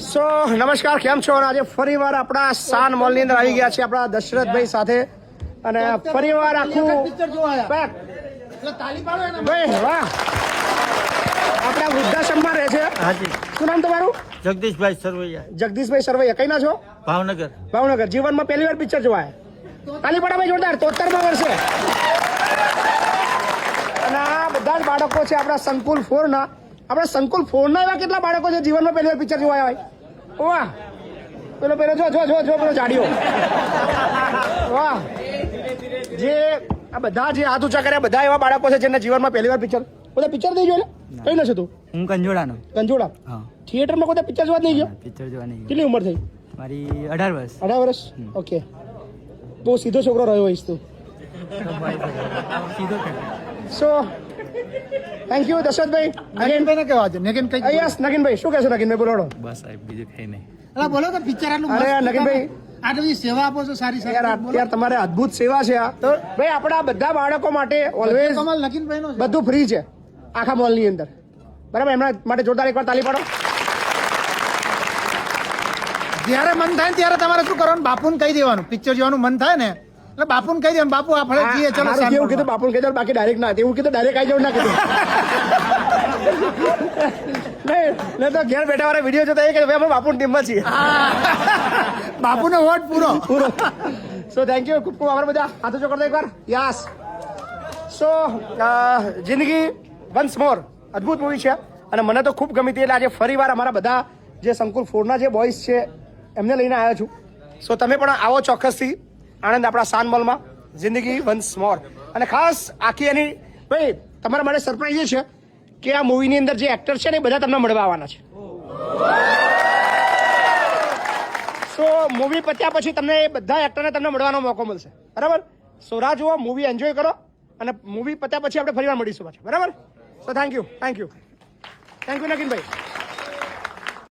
સો નમસ્કાર, કેમ છો? આજે ફરીવાર આપણા શાન મોલની અંદર આવી ગયા છે આપણા દશરથભાઈ સાથે અને ફરીવાર આખું ભાઈ વાહ આપણા વૃદ્ધાશ્રમમાં રહે છે. હાજી. શું નામ તમારું? જગદીશભાઈ સરવૈયા. જગદીશભાઈ સરવૈયા. કઈ ના છો? ભાવનગર. ભાવનગર. જીવનમાં પહેલી વાર પિક્ચર જોવાય? તાલી પાડો ભાઈ જોરદાર. 73માં વર્ષે અને આ બધા જ બાળકો છે આપણા સંકુલ 4 ના. આપણા સંકુલ 4 ના એવા કેટલા બાળકો છે જીવનમાં પહેલી વાર પિક્ચર જોવાયા હોય? વાહ, પેલો પેલો જો પેલો જાડીઓ. વાહ, જે આ બધા જે હાથ ઊંચા કર્યા બધા એવા બાળકો છે જેને જીવનમાં પહેલી વાર પિક્ચર. બધા પિક્ચર નહીં જોયું? કઈ નથી તું? હું કંજોડાનો. કંજોડા. હા. થિયેટરમાં કોઈ પિક્ચર જોવા જ નહીં ગયો? પિક્ચર જોવા નહીં. કેટલી ઉંમર થઈ? મારી 18 વર્ષ. 18 વર્ષ. ઓકે, બહુ સીધો છોકરો રહ્યો હોઈશ તું. સીધો. So thank you Dasharathbhai. નગીનભાઈને કેવા છે? નગીન કઈ યસ નગીનભાઈ, શું કહેશો નગીનભાઈ? બોલો. બસ સાહેબ, બીજું કઈ નહીં. અલા બોલો તો પિક્ચર આટલું અરે મસ્ત નગીનભાઈ, આટલી બધી સેવા આપો છો સારી યાર સારી. યાર તમારે અદ્ભુત સેવા છે આ. તો ભાઈ આપણા બધા બાળકો માટે ઓલવેઝ કમલ નગીનભાઈનો છે. બધું ફ્રી છે આખા મોલની અંદર, બરાબર? એમના માટે જોરદાર એકવાર તાલી પાડો. જ્યારે મન થાય ને ત્યારે તમારે શું કરવાનું? બાપુને કહી દેવાનું. પિક્ચર જોવાનું મન થાય ને એટલે બાપુને કહી દેવાનું, બાપુ આપણે જઈએ ચલો. હારું કેવું કીધું? બાપુને કહી દો, બાકી ડાયરેક્ટ ના એવું કીધું, ડાયરેક્ટ આવી જવું ના કીધું. નહીં તો ઘેર બેઠા વાળા વિડીયો જોતા એ કે ભાઈ અમે બાપુની ટીમમાં છીએ. બાપુનો વોટ પૂરો. સો થેન્ક યુ, ખૂબ ખૂબ આભાર બધા. હાથો ચોકડો એકવાર. યસ. સો જિંદગી વન્સ મોર અદ્ભુત મૂવી છે અને મને તો ખૂબ ગમી હતી. એટલે આજે ફરીવાર અમારા બધા જે સંકુલ 4 ના જે બોયઝ છે એમને લઈને આવ્યા છું. સો તમે પણ આવો ચોક્કસથી આણંદ આપણા શાન મોલમાં. જિંદગી વન્સ મોર. અને ખાસ આખી એની ભાઈ તમારા માટે સરપ્રાઈઝ એ છે કે આ મૂવીની અંદર જે એક્ટર છે ને એ બધા તમને મળવા આવવાના છે. સો મૂવી પત્યા પછી તમને એ બધા એક્ટરને તમને મળવાનો મોકો મળશે, બરાબર? સો રાહ જુઓ, મૂવી એન્જોય કરો અને મૂવી પત્યા પછી આપણે ફરીવાર મળીશું પાછા, બરાબર? સો થેન્ક યુ નગીનભાઈ.